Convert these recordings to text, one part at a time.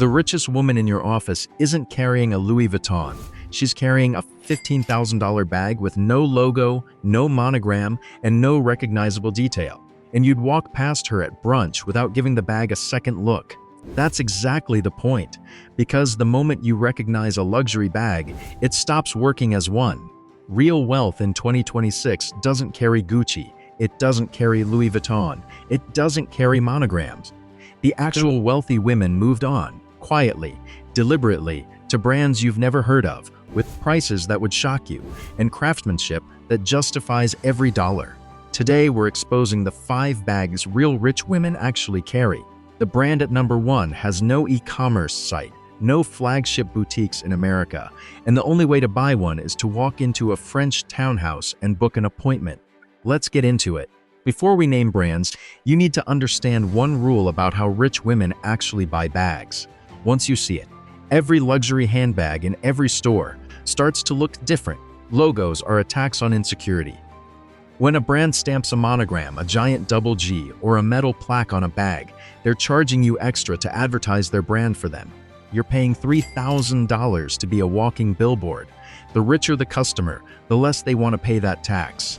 The richest woman in your office isn't carrying a Louis Vuitton. She's carrying a $15,000 bag with no logo, no monogram, and no recognizable detail. And you'd walk past her at brunch without giving the bag a second look. That's exactly the point, because the moment you recognize a luxury bag, it stops working as one. Real wealth in 2026 doesn't carry Gucci, it doesn't carry Louis Vuitton, it doesn't carry monograms. The actual wealthy women moved on, quietly, deliberately, to brands you've never heard of, with prices that would shock you, and craftsmanship that justifies every dollar. Today we're exposing the 5 bags real rich women actually carry. The brand at number 1 has no e-commerce site, no flagship boutiques in America, and the only way to buy one is to walk into a French townhouse and book an appointment. Let's get into it. Before we name brands, you need to understand one rule about how rich women actually buy bags. Once you see it, every luxury handbag in every store starts to look different. Logos are a tax on insecurity. When a brand stamps a monogram, a giant double G, or a metal plaque on a bag, they're charging you extra to advertise their brand for them. You're paying $3,000 to be a walking billboard. The richer the customer, the less they want to pay that tax.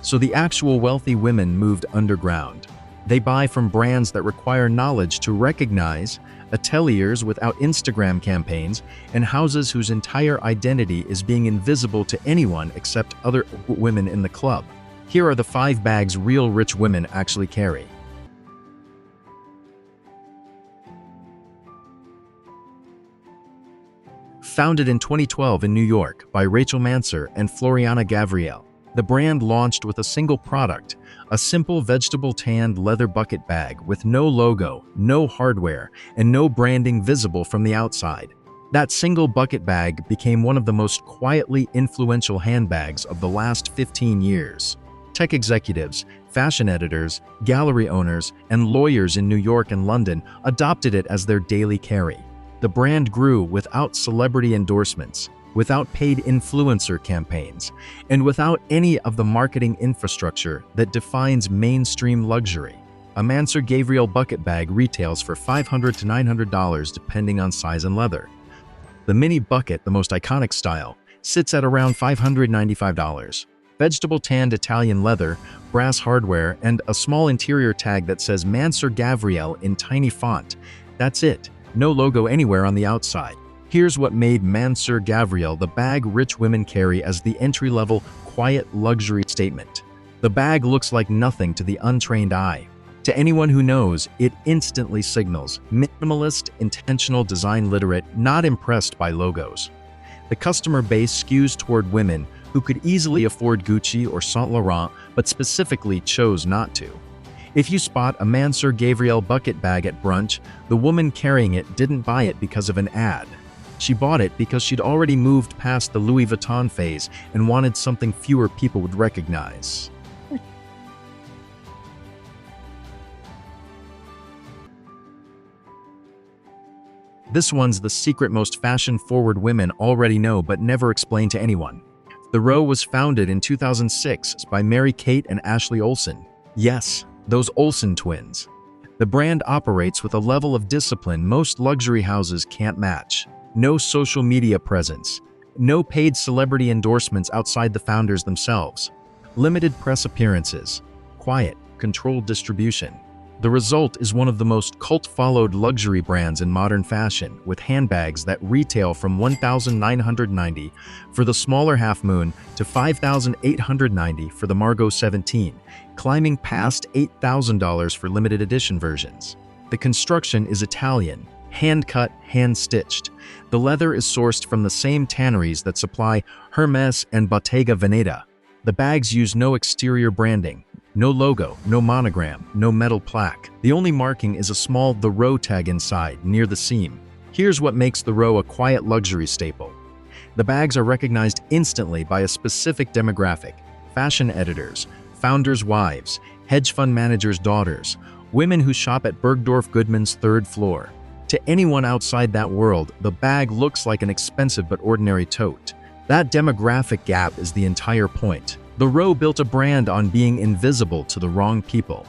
So the actual wealthy women moved underground. They buy from brands that require knowledge to recognize, ateliers without Instagram campaigns, and houses whose entire identity is being invisible to anyone except other women in the club. Here are the 5 bags real rich women actually carry. Founded in 2012 in New York by Rachel Mansur and Floriana Gavriel, the brand launched with a single product, a simple vegetable-tanned leather bucket bag with no logo, no hardware, and no branding visible from the outside. That single bucket bag became one of the most quietly influential handbags of the last 15 years. Tech executives, fashion editors, gallery owners, and lawyers in New York and London adopted it as their daily carry. The brand grew without celebrity endorsements, without paid influencer campaigns, and without any of the marketing infrastructure that defines mainstream luxury. A Mansur Gavriel bucket bag retails for $500 to $900 depending on size and leather. The mini bucket, the most iconic style, sits at around $595. Vegetable tanned Italian leather, brass hardware, and a small interior tag that says Mansur Gavriel in tiny font. That's it. No logo anywhere on the outside. Here's what made Mansur Gavriel the bag rich women carry as the entry-level, quiet luxury statement. The bag looks like nothing to the untrained eye. To anyone who knows, it instantly signals minimalist, intentional design literate, not impressed by logos. The customer base skews toward women who could easily afford Gucci or Saint Laurent, but specifically chose not to. If you spot a Mansur Gavriel bucket bag at brunch, the woman carrying it didn't buy it because of an ad. She bought it because she'd already moved past the Louis Vuitton phase and wanted something fewer people would recognize. This one's the secret most fashion-forward women already know but never explain to anyone. The row was founded in 2006 by Mary-Kate and Ashley Olsen. Yes, those Olsen twins. The brand operates with a level of discipline most luxury houses can't match. No social media presence. No paid celebrity endorsements outside the founders themselves. Limited press appearances. Quiet, controlled distribution. The result is one of the most cult-followed luxury brands in modern fashion, with handbags that retail from $1,990 for the smaller Half Moon to $5,890 for the Margot 17, climbing past $8,000 for limited edition versions. The construction is Italian, hand-cut, hand-stitched. The leather is sourced from the same tanneries that supply Hermes and Bottega Veneta. The bags use no exterior branding. No logo, no monogram, no metal plaque. The only marking is a small The Row tag inside, near the seam. Here's what makes The Row a quiet luxury staple. The bags are recognized instantly by a specific demographic: fashion editors, founders' wives, hedge fund managers' daughters, women who shop at Bergdorf Goodman's 3rd floor. To anyone outside that world, the bag looks like an expensive but ordinary tote. That demographic gap is the entire point. The Row built a brand on being invisible to the wrong people.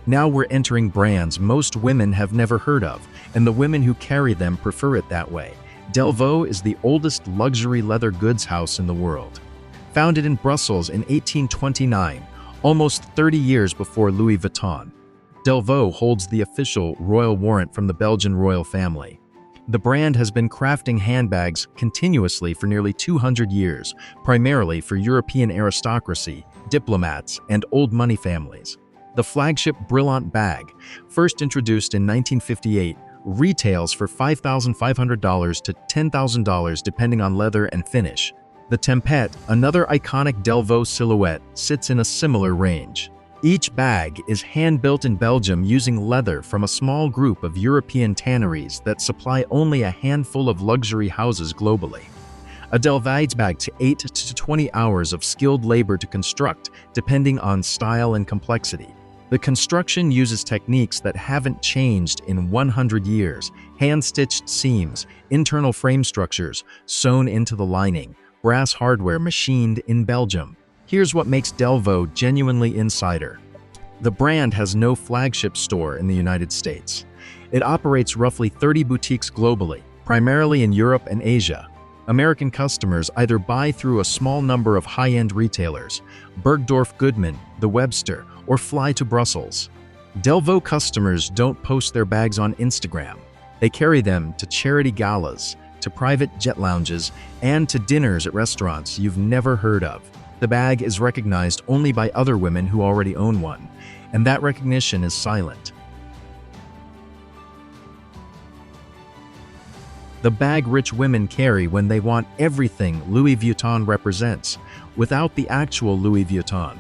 Now we're entering brands most women have never heard of, and the women who carry them prefer it that way. Delvaux is the oldest luxury leather goods house in the world. Founded in Brussels in 1829, almost 30 years before Louis Vuitton, Delvaux holds the official royal warrant from the Belgian royal family. The brand has been crafting handbags continuously for nearly 200 years, primarily for European aristocracy, diplomats, and old money families. The flagship Brillant bag, first introduced in 1958, retails for $5,500 to $10,000 depending on leather and finish. The Tempête, another iconic Delvaux silhouette, sits in a similar range. Each bag is hand-built in Belgium using leather from a small group of European tanneries that supply only a handful of luxury houses globally. A Delvaux bag takes 8 to 20 hours of skilled labor to construct, depending on style and complexity. The construction uses techniques that haven't changed in 100 years: hand-stitched seams, internal frame structures sewn into the lining, brass hardware machined in Belgium. Here's what makes Delvaux genuinely insider. The brand has no flagship store in the United States. It operates roughly 30 boutiques globally, primarily in Europe and Asia. American customers either buy through a small number of high-end retailers, Bergdorf Goodman, the Webster, or fly to Brussels. Delvaux customers don't post their bags on Instagram. They carry them to charity galas, to private jet lounges, and to dinners at restaurants you've never heard of. The bag is recognized only by other women who already own one, and that recognition is silent. The bag rich women carry when they want everything Louis Vuitton represents, without the actual Louis Vuitton.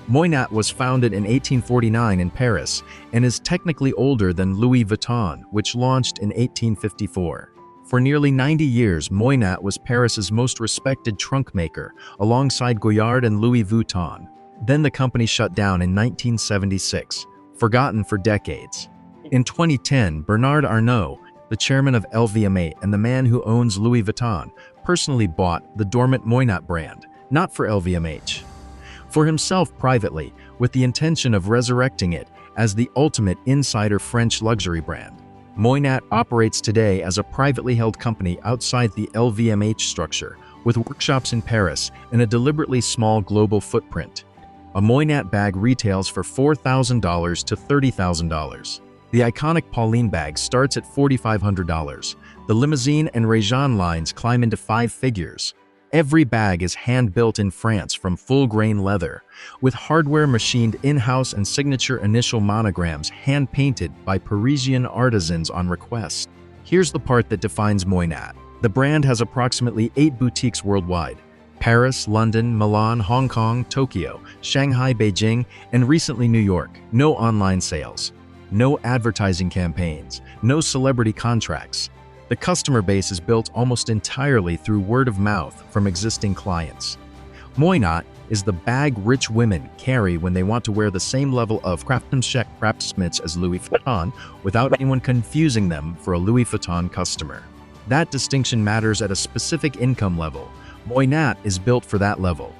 Moynat was founded in 1849 in Paris and is technically older than Louis Vuitton, which launched in 1854. For nearly 90 years, Moynat was Paris's most respected trunk maker, alongside Goyard and Louis Vuitton. Then the company shut down in 1976, forgotten for decades. In 2010, Bernard Arnault, the chairman of LVMH and the man who owns Louis Vuitton, personally bought the dormant Moynat brand, not for LVMH. For himself privately, with the intention of resurrecting it as the ultimate insider French luxury brand. Moynat operates today as a privately held company outside the LVMH structure, with workshops in Paris and a deliberately small global footprint. A Moynat bag retails for $4,000 to $30,000. The iconic Pauline bag starts at $4,500. The Limousine and Réjean lines climb into 5 figures. Every bag is hand-built in France from full-grain leather, with hardware machined in-house and signature initial monograms hand-painted by Parisian artisans on request. Here's the part that defines Moynat. The brand has approximately 8 boutiques worldwide: Paris, London, Milan, Hong Kong, Tokyo, Shanghai, Beijing, and recently New York. No online sales. No advertising campaigns. No celebrity contracts. The customer base is built almost entirely through word of mouth from existing clients. Moynat is the bag rich women carry when they want to wear the same level of craftsmanship as Louis Vuitton without anyone confusing them for a Louis Vuitton customer. That distinction matters at a specific income level. Moynat is built for that level.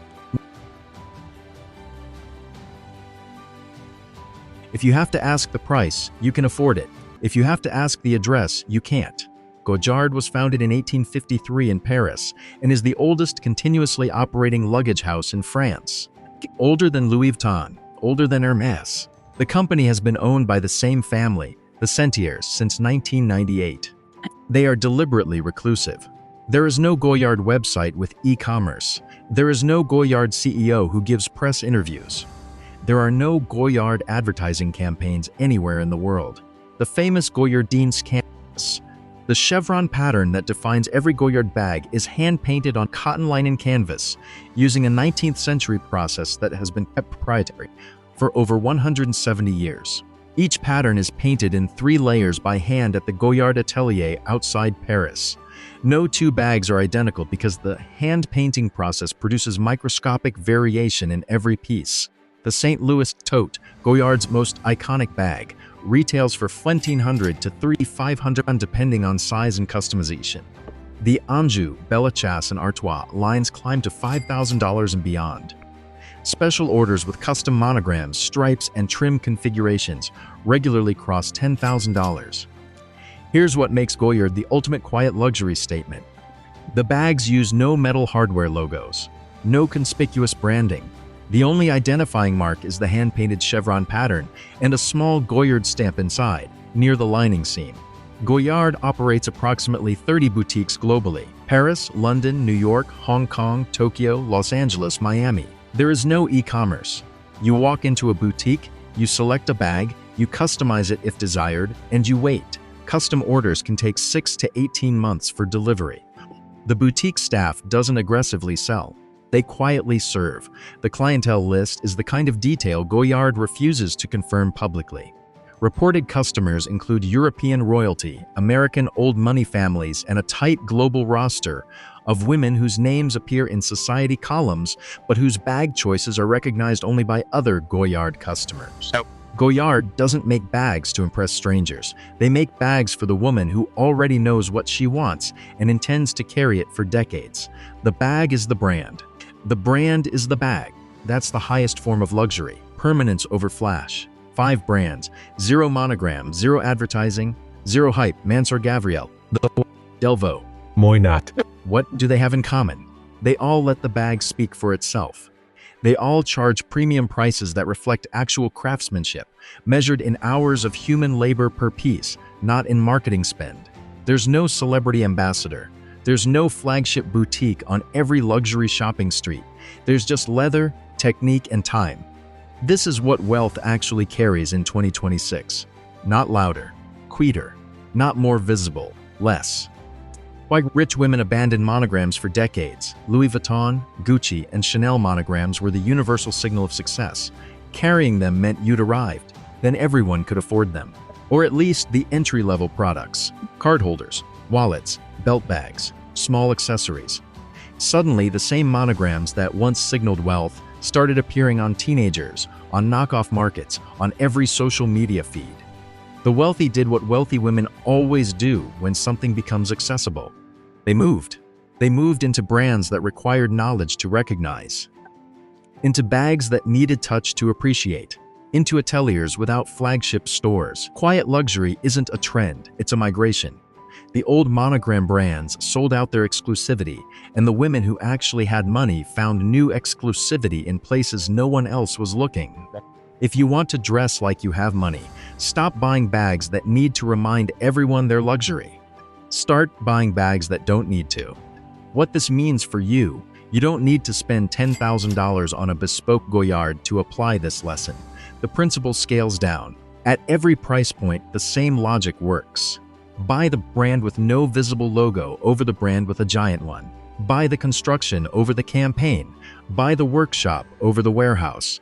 If you have to ask the price, you can afford it. If you have to ask the address, you can't. Goyard was founded in 1853 in Paris and is the oldest continuously operating luggage house in France. Older than Louis Vuitton, older than Hermès. The company has been owned by the same family, the Sentiers, since 1998. They are deliberately reclusive. There is no Goyard website with e-commerce. There is no Goyard CEO who gives press interviews. There are no Goyard advertising campaigns anywhere in the world. The famous Goyardines canvas, the chevron pattern that defines every Goyard bag, is hand-painted on cotton linen canvas using a 19th century process that has been kept proprietary for over 170 years. Each pattern is painted in 3 layers by hand at the Goyard atelier outside Paris. No 2 bags are identical because the hand-painting process produces microscopic variation in every piece. The St. Louis Tote, Goyard's most iconic bag, retails for $1,500 to $3,500 depending on size and customization. The Anjou, Belle Chasse, and Artois lines climb to $5,000 and beyond. Special orders with custom monograms, stripes, and trim configurations regularly cross $10,000. Here's what makes Goyard the ultimate quiet luxury statement. The bags use no metal hardware logos, no conspicuous branding. The only identifying mark is the hand-painted chevron pattern and a small Goyard stamp inside, near the lining seam. Goyard operates approximately 30 boutiques globally: Paris, London, New York, Hong Kong, Tokyo, Los Angeles, Miami. There is no e-commerce. You walk into a boutique, you select a bag, you customize it if desired, and you wait. Custom orders can take 6 to 18 months for delivery. The boutique staff doesn't aggressively sell. They quietly serve. The clientele list is the kind of detail Goyard refuses to confirm publicly. Reported customers include European royalty, American old money families, and a tight global roster of women whose names appear in society columns, but whose bag choices are recognized only by other Goyard customers. Goyard doesn't make bags to impress strangers. They make bags for the woman who already knows what she wants and intends to carry it for decades. The bag is the brand. The brand is the bag. That's the highest form of luxury. Permanence over flash. 5 brands, 0 monogram, 0 advertising, 0 hype. Mansur, Gavriel, Delvaux, Moynat. What do they have in common? They all let the bag speak for itself. They all charge premium prices that reflect actual craftsmanship, measured in hours of human labor per piece, not in marketing spend. There's no celebrity ambassador. There's no flagship boutique on every luxury shopping street. There's just leather, technique, and time. This is what wealth actually carries in 2026. Not louder, quieter, not more visible, less. Why rich women abandoned monograms for decades. Louis Vuitton, Gucci, and Chanel monograms were the universal signal of success. Carrying them meant you'd arrived. Then everyone could afford them. Or at least the entry-level products. Card holders, wallets, belt bags, small accessories. Suddenly, the same monograms that once signaled wealth started appearing on teenagers, on knockoff markets, on every social media feed. The wealthy did what wealthy women always do when something becomes accessible. They moved. They moved into brands that required knowledge to recognize, into bags that needed touch to appreciate, into ateliers without flagship stores. Quiet luxury isn't a trend, it's a migration. The old monogram brands sold out their exclusivity, and the women who actually had money found new exclusivity in places no one else was looking. If you want to dress like you have money, stop buying bags that need to remind everyone they're luxury. Start buying bags that don't need to. What this means for you, you don't need to spend $10,000 on a bespoke Goyard to apply this lesson. The principle scales down. At every price point, the same logic works. Buy the brand with no visible logo over the brand with a giant one. Buy the construction over the campaign. Buy the workshop over the warehouse.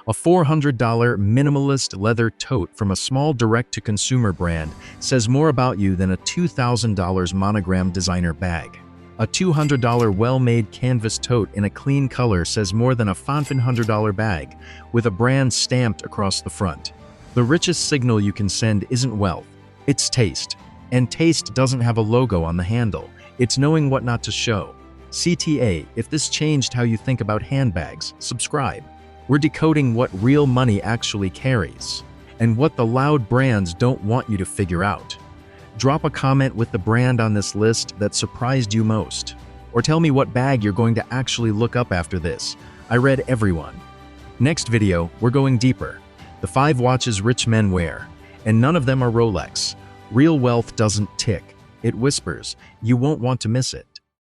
A $400 minimalist leather tote from a small direct-to-consumer brand says more about you than a $2,000 monogram designer bag. A $200 well-made canvas tote in a clean color says more than a $1,500 bag with a brand stamped across the front. The richest signal you can send isn't wealth, it's taste. And taste doesn't have a logo on the handle. It's knowing what not to show. CTA, if this changed how you think about handbags, subscribe. We're decoding what real money actually carries, and what the loud brands don't want you to figure out. Drop a comment with the brand on this list that surprised you most. Or tell me what bag you're going to actually look up after this. I read everyone. Next video, we're going deeper. The 5 watches rich men wear, and none of them are Rolex. Real wealth doesn't tick, it whispers. You won't want to miss it.